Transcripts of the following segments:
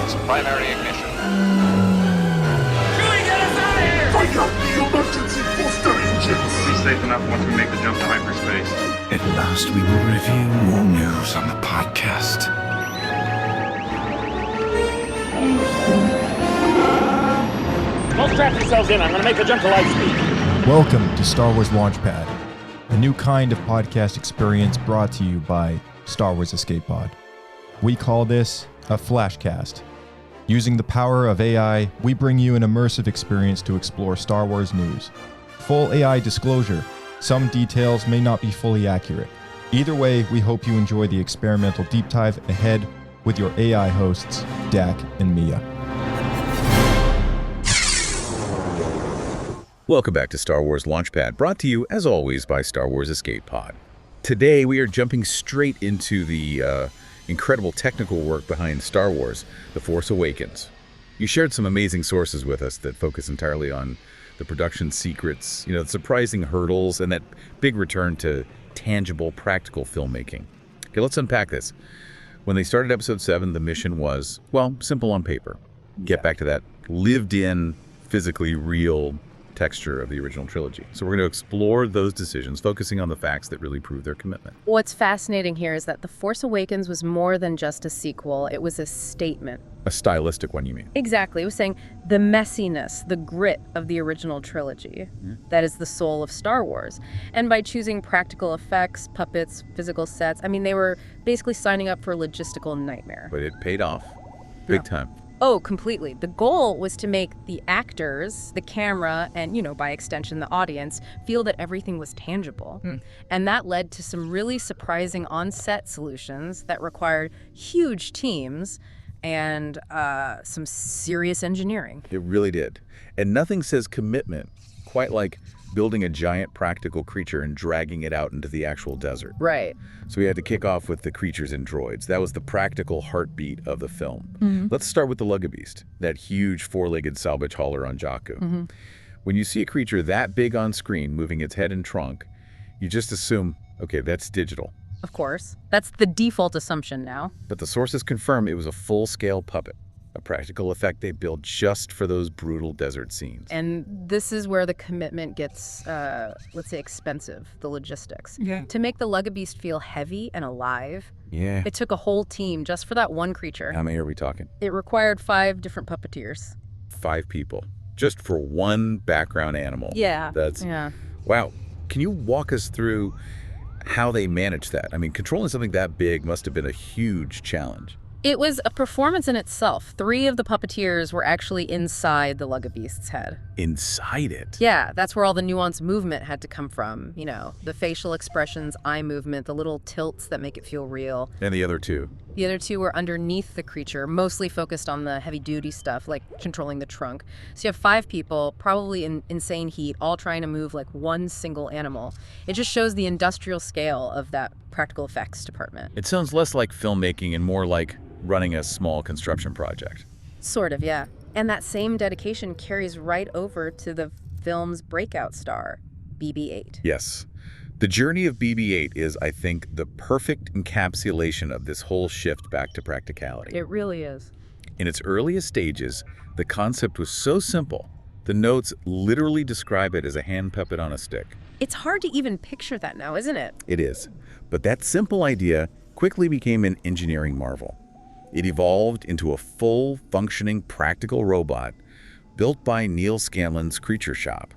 Commence primary ignition. Chewie, get us out of here! Fire the emergency booster engines! We'll be safe enough once we make the jump to hyperspace. At last, we will review more news on the podcast. Don't strap yourselves in. I'm going to make a jump to light speed. Welcome to Star Wars Launchpad, a new kind of podcast experience brought to you by Star Wars Escape Pod. We call this a Flashcast. Using the power of AI, we bring you an immersive experience to explore Star Wars news. Full AI disclosure, some details may not be fully accurate. Either way, we hope you enjoy the experimental deep dive ahead with your AI hosts, Dak and Mia. Welcome back to Star Wars Launchpad, brought to you, as always, by Star Wars Escape Pod. Today, we are jumping straight into the incredible technical work behind Star Wars, The Force Awakens. You shared some amazing sources with us that focus entirely on the production secrets, the surprising hurdles, and that big return to tangible, practical filmmaking. Okay, let's unpack this. When they started Episode 7, the mission was, well, simple on paper. Get back to that lived-in, physically real texture of the original trilogy. So we're going to explore those decisions, focusing on the facts that really prove their commitment. What's fascinating here is that The Force Awakens was more than just a sequel. It was a statement. A stylistic one, you mean? Exactly. It was saying the messiness, the grit of the original trilogy. That is the soul of Star Wars. And by choosing practical effects, puppets, physical sets, they were basically signing up for a logistical nightmare. But it paid off. Big time. Oh, completely. The goal was to make the actors, the camera, and, by extension, the audience, feel that everything was tangible. And that led to some really surprising on-set solutions that required huge teams and some serious engineering. It really did. And nothing says commitment quite like building a giant practical creature and dragging it out into the actual desert. Right. So we had to kick off with the creatures and droids. That was the practical heartbeat of the film. Let's start with the Lugabeast, that huge four-legged salvage hauler on Jakku. When you see a creature that big on screen moving its head and trunk, you just assume, okay, that's digital. Of course. That's the default assumption now. But the sources confirm it was a full-scale puppet, a practical effect they built just for those brutal desert scenes. And this is where the commitment gets, let's say, expensive, the logistics. To make the Lugabeast feel heavy and alive, it took a whole team just for that one creature. How many are we talking? It required 5 different puppeteers. 5 people, just for one background animal. Yeah. Yeah. Wow. Can you walk us through how they managed that? Controlling something that big must have been a huge challenge. It was a performance in itself. 3 of the puppeteers were actually inside the Lugabeast's head. Inside it? Yeah, that's where all the nuanced movement had to come from. The facial expressions, eye movement, the little tilts that make it feel real. And the other 2? The other 2 were underneath the creature, mostly focused on the heavy-duty stuff, like controlling the trunk. So you have 5 people, probably in insane heat, all trying to move like one single animal. It just shows the industrial scale of that practical effects department. It sounds less like filmmaking and more like running a small construction project. Sort of, yeah. And that same dedication carries right over to the film's breakout star, BB-8. Yes. The journey of BB-8 is, I think, the perfect encapsulation of this whole shift back to practicality. It really is. In its earliest stages, the concept was so simple. The notes literally describe it as a hand puppet on a stick. It's hard to even picture that now, isn't it? It is. But that simple idea quickly became an engineering marvel. It evolved into a full, functioning, practical robot built by Neil Scanlon's Creature Shop.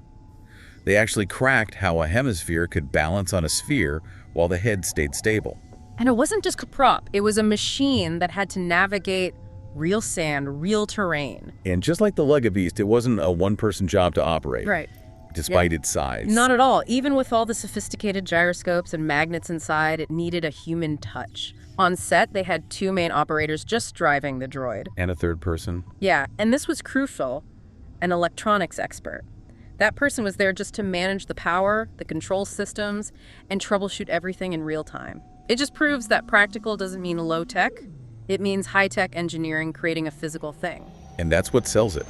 They actually cracked how a hemisphere could balance on a sphere while the head stayed stable. And it wasn't just a prop. It was a machine that had to navigate real sand, real terrain. And just like the Lugabeast, it wasn't a one-person job to operate. Right. Despite its size. Not at all. Even with all the sophisticated gyroscopes and magnets inside, it needed a human touch. On set, they had 2 main operators just driving the droid. And a third person. Yeah, and this was crucial, an electronics expert. That person was there just to manage the power, the control systems, and troubleshoot everything in real time. It just proves that practical doesn't mean low tech. It means high-tech engineering creating a physical thing. And that's what sells it.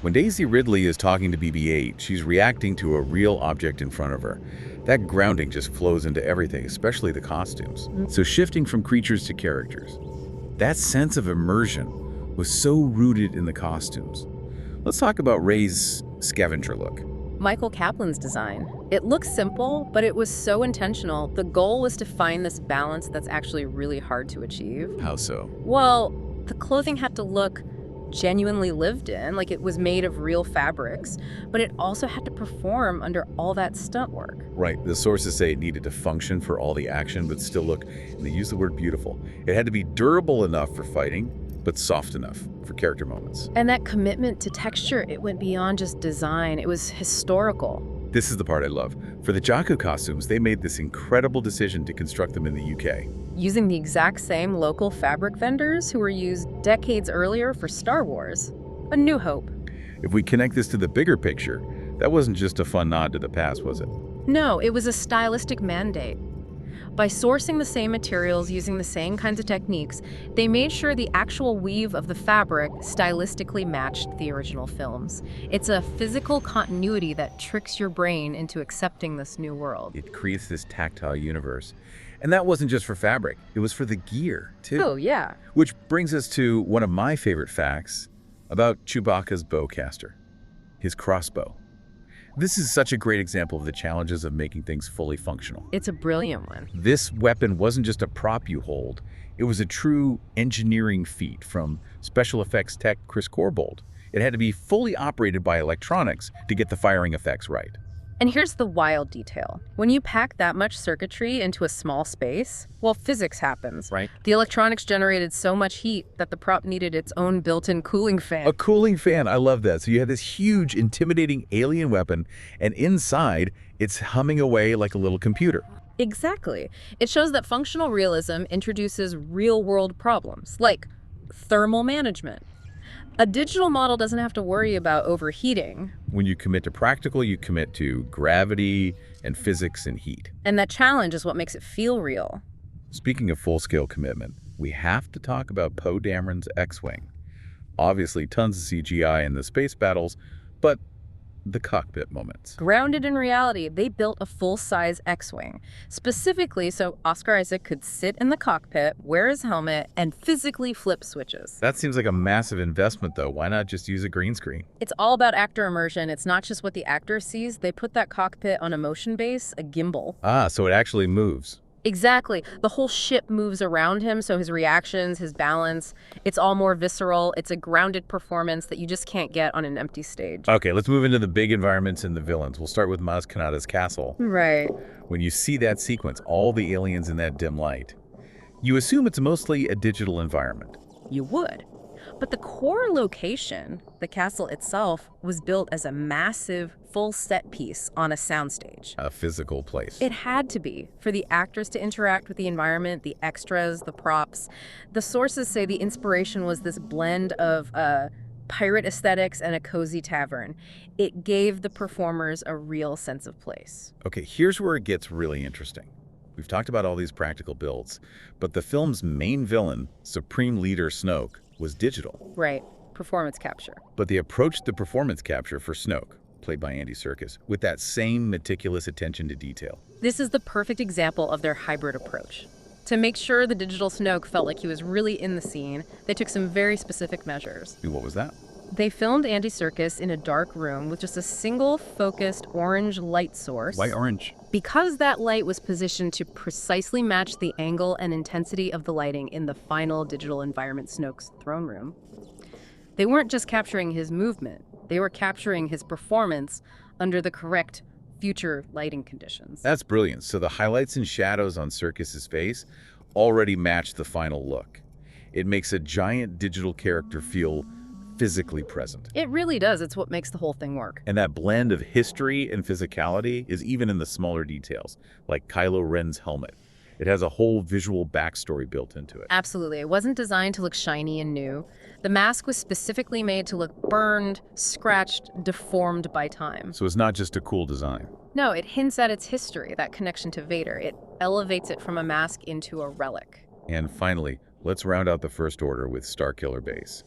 When Daisy Ridley is talking to BB-8, she's reacting to a real object in front of her. That grounding just flows into everything, especially the costumes. So shifting from creatures to characters. That sense of immersion was so rooted in the costumes. Let's talk about Rey's scavenger look. Michael Kaplan's design. It looks simple, but it was so intentional. The goal was to find this balance that's actually really hard to achieve. How so? Well, the clothing had to look genuinely lived in, like it was made of real fabrics, but it also had to perform under all that stunt work. Right, the sources say it needed to function for all the action, but still look, and they use the word beautiful. It had to be durable enough for fighting, but soft enough for character moments. And that commitment to texture, it went beyond just design. It was historical. This is the part I love. For the Jakku costumes, they made this incredible decision to construct them in the UK. Using the exact same local fabric vendors who were used decades earlier for Star Wars. A New Hope. If we connect this to the bigger picture, that wasn't just a fun nod to the past, was it? No, it was a stylistic mandate. By sourcing the same materials, using the same kinds of techniques, they made sure the actual weave of the fabric stylistically matched the original films. It's a physical continuity that tricks your brain into accepting this new world. It creates this tactile universe. And that wasn't just for fabric, it was for the gear, too. Oh, yeah. Which brings us to one of my favorite facts about Chewbacca's bowcaster, his crossbow. This is such a great example of the challenges of making things fully functional. It's a brilliant one. This weapon wasn't just a prop you hold, it was a true engineering feat from special effects tech Chris Corbould. It had to be fully operated by electronics to get the firing effects right. And here's the wild detail. When you pack that much circuitry into a small space, well, physics happens. Right. The electronics generated so much heat that the prop needed its own built-in cooling fan. A cooling fan, I love that. So you have this huge, intimidating alien weapon, and inside, it's humming away like a little computer. Exactly. It shows that functional realism introduces real-world problems, like thermal management. A digital model doesn't have to worry about overheating. When you commit to practical, you commit to gravity and physics and heat. And that challenge is what makes it feel real. Speaking of full-scale commitment, we have to talk about Poe Dameron's X-Wing. Obviously, tons of CGI in the space battles, but the cockpit moments. Grounded in reality, they built a full-size X-Wing, specifically so Oscar Isaac could sit in the cockpit, wear his helmet, and physically flip switches. That seems like a massive investment, though. Why not just use a green screen? It's all about actor immersion. It's not just what the actor sees. They put that cockpit on a motion base, a gimbal. Ah, so it actually moves. Exactly. The whole ship moves around him, so his reactions, his balance, it's all more visceral. It's a grounded performance that you just can't get on an empty stage. Okay, let's move into the big environments and the villains. We'll start with Maz Kanata's castle. Right. When you see that sequence, all the aliens in that dim light, you assume it's mostly a digital environment. You would. But the core location, the castle itself, was built as a massive, full set piece on a soundstage. A physical place. It had to be, for the actors to interact with the environment, the extras, the props. The sources say the inspiration was this blend of pirate aesthetics and a cozy tavern. It gave the performers a real sense of place. Okay, here's where it gets really interesting. We've talked about all these practical builds, but the film's main villain, Supreme Leader Snoke, was digital. Right. Performance capture. But they approached the performance capture for Snoke, played by Andy Serkis, with that same meticulous attention to detail. This is the perfect example of their hybrid approach. To make sure the digital Snoke felt like he was really in the scene, they took some very specific measures. What was that? They filmed Andy Serkis in a dark room with just a single focused orange light source. Why orange? Because that light was positioned to precisely match the angle and intensity of the lighting in the final digital environment Snoke's throne room. They weren't just capturing his movement, they were capturing his performance under the correct future lighting conditions. That's brilliant. So the highlights and shadows on Serkis's face already match the final look. It makes a giant digital character feel physically present. It really does. It's what makes the whole thing work. And that blend of history and physicality is even in the smaller details, like Kylo Ren's helmet. It has a whole visual backstory built into it. Absolutely. It wasn't designed to look shiny and new. The mask was specifically made to look burned, scratched, deformed by time. So it's not just a cool design. No, it hints at its history, that connection to Vader. It elevates it from a mask into a relic. And finally, let's round out the First Order with Starkiller Base.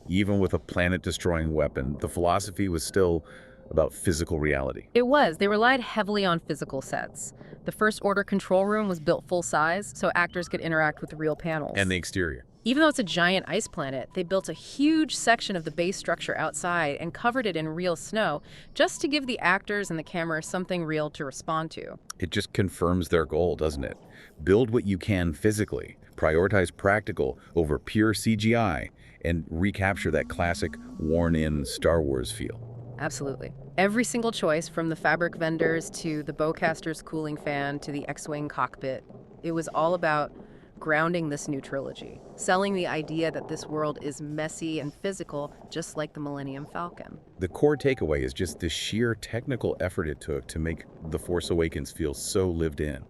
Even with a planet-destroying weapon, the philosophy was still about physical reality. It was. They relied heavily on physical sets. The First Order control room was built full size, so actors could interact with the real panels. And the exterior. Even though it's a giant ice planet, they built a huge section of the base structure outside and covered it in real snow just to give the actors and the camera something real to respond to. It just confirms their goal, doesn't it? Build what you can physically, prioritize practical over pure CGI, and recapture that classic worn-in Star Wars feel. Absolutely. Every single choice, from the fabric vendors to the bowcaster's cooling fan to the X-Wing cockpit, it was all about grounding this new trilogy, selling the idea that this world is messy and physical, just like the Millennium Falcon. The core takeaway is just the sheer technical effort it took to make The Force Awakens feel so lived in.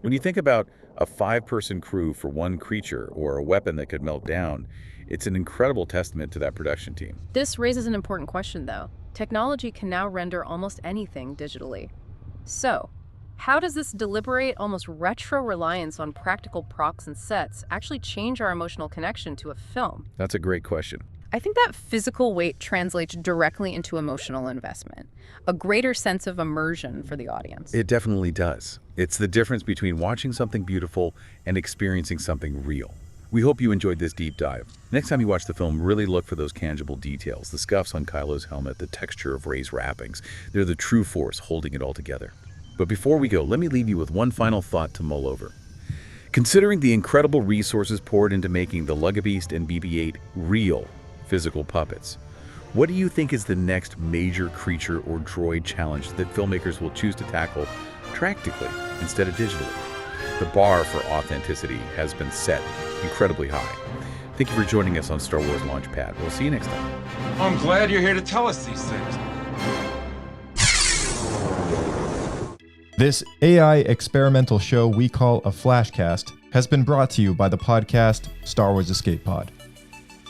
When you think about a 5-person crew for one creature or a weapon that could melt down, it's an incredible testament to that production team. This raises an important question, though. Technology can now render almost anything digitally. So, how does this deliberate, almost retro reliance on practical props and sets actually change our emotional connection to a film? That's a great question. I think that physical weight translates directly into emotional investment, a greater sense of immersion for the audience. It definitely does. It's the difference between watching something beautiful and experiencing something real. We hope you enjoyed this deep dive. Next time you watch the film, really look for those tangible details, the scuffs on Kylo's helmet, the texture of Rey's wrappings. They're the true force holding it all together. But before we go, let me leave you with one final thought to mull over. Considering the incredible resources poured into making the Lugabeast and BB-8 real physical puppets, what do you think is the next major creature or droid challenge that filmmakers will choose to tackle practically instead of digitally? The bar for authenticity has been set incredibly high. Thank you for joining us on Star Wars Launchpad. We'll see you next time. I'm glad you're here to tell us these things. This AI experimental show we call a Flashcast has been brought to you by the podcast Star Wars Escape Pod.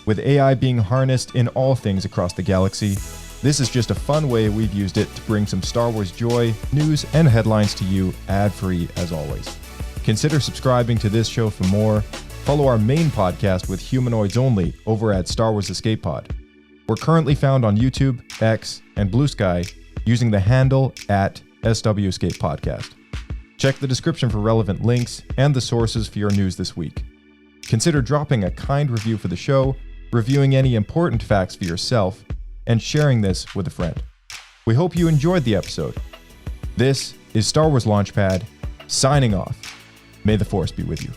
With AI being harnessed in all things across the galaxy, this is just a fun way we've used it to bring some Star Wars joy, news, and headlines to you ad-free as always. Consider subscribing to this show for more. Follow our main podcast with humanoids only over at Star Wars Escape Pod. We're currently found on YouTube, X, and Blue Sky using the handle at SW Escape Podcast. Check the description for relevant links and the sources for your news this week. Consider dropping a kind review for the show, reviewing any important facts for yourself, and sharing this with a friend. We hope you enjoyed the episode. This is Star Wars Launchpad, signing off. May the Force be with you.